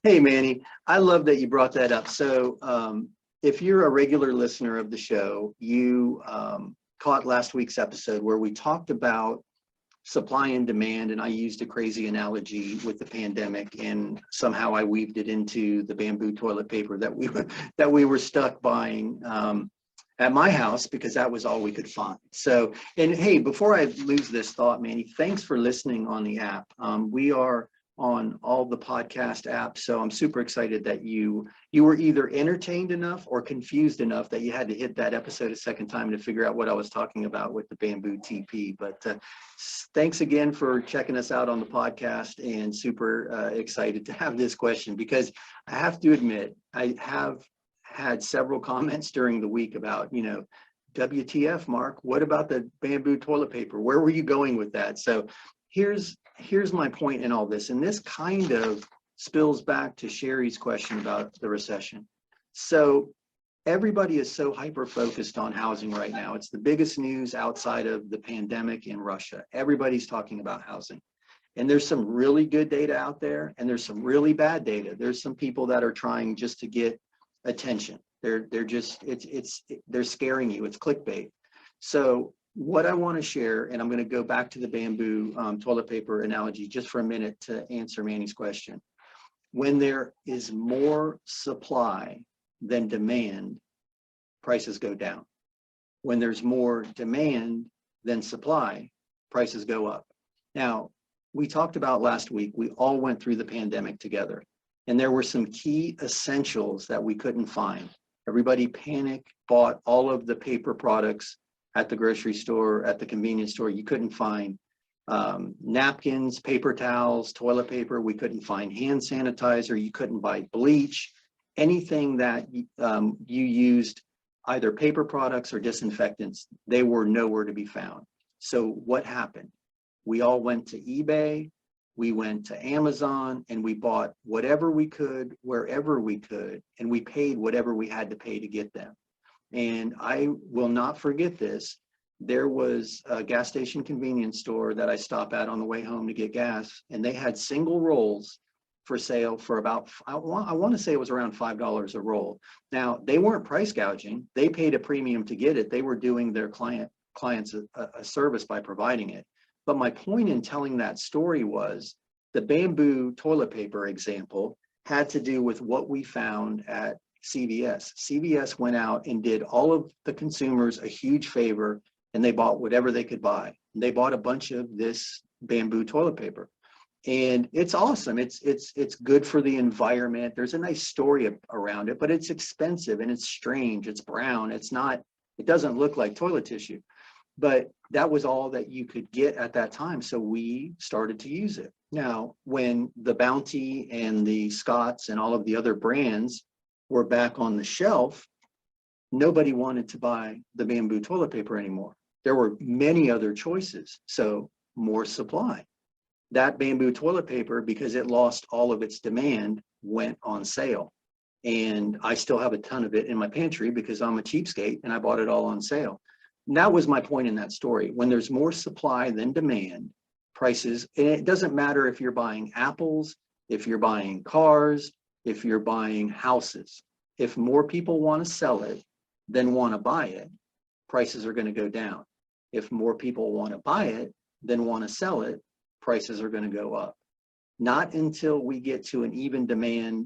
Hey, Manny, I love that you brought that up. So if you're a regular listener of the show, you caught last week's episode where we talked about supply and demand, and I used a crazy analogy with the pandemic, and somehow I weaved it into the bamboo toilet paper that we were stuck buying at my house because that was all we could find. So, and hey, before I lose this thought, Manny, thanks for listening on the app. We are on all the podcast apps, so I'm super excited that you were either entertained enough or confused enough that you had to hit that episode a second time to figure out what I was talking about with the bamboo TP. But thanks again for checking us out on the podcast, and super excited to have this question, because I have to admit, I have had several comments during the week about, WTF, Mark, what about the bamboo toilet paper? Where were you going with that? So here's my point in all this, and this kind of spills back to Sherry's question about the recession. So everybody is so hyper focused on housing right now. It's the biggest news outside of the pandemic in Russia. Everybody's talking about housing, and there's some really good data out there, and there's some really bad data. There's some people that are trying just to get attention. They're scaring you. It's clickbait. So what I want to share, and I'm going to go back to the bamboo toilet paper analogy just for a minute to answer Manny's question. When there is more supply than demand, prices go down. When there's more demand than supply, prices go up. Now, we talked about last week, we all went through the pandemic together, and there were some key essentials that we couldn't find. Everybody panicked, bought all of the paper products at the grocery store, at the convenience store. You couldn't find napkins, paper towels, toilet paper. We couldn't find hand sanitizer. You couldn't buy bleach, anything that you used, either paper products or disinfectants. They were nowhere to be found. So what happened? We all went to eBay, we went to Amazon, and we bought whatever we could, wherever we could, and we paid whatever we had to pay to get them. And I will not forget this. There was a gas station convenience store that I stop at on the way home to get gas, and they had single rolls for sale for about, I want to say it was around $5 a roll. Now, they weren't price gouging. They paid a premium to get it. They were doing their clients a service by providing it. But my point in telling that story was the bamboo toilet paper example had to do with what we found at CVS. CVS went out and did all of the consumers a huge favor, and they bought whatever they could buy. They bought a bunch of this bamboo toilet paper, and it's awesome. It's good for the environment. There's a nice story around it, but it's expensive and it's strange. It's brown. It doesn't look like toilet tissue, but that was all that you could get at that time. So we started to use it. Now, when the Bounty and the Scott's and all of the other brands were back on the shelf, nobody wanted to buy the bamboo toilet paper anymore. There were many other choices, so more supply. That bamboo toilet paper, because it lost all of its demand, went on sale. And I still have a ton of it in my pantry because I'm a cheapskate and I bought it all on sale. And that was my point in that story. When there's more supply than demand, prices, and it doesn't matter if you're buying apples, if you're buying cars, if you're buying houses, if more people want to sell it than want to buy it, prices are going to go down. If more people want to buy it than want to sell it, prices are going to go up. Not until we get to an even demand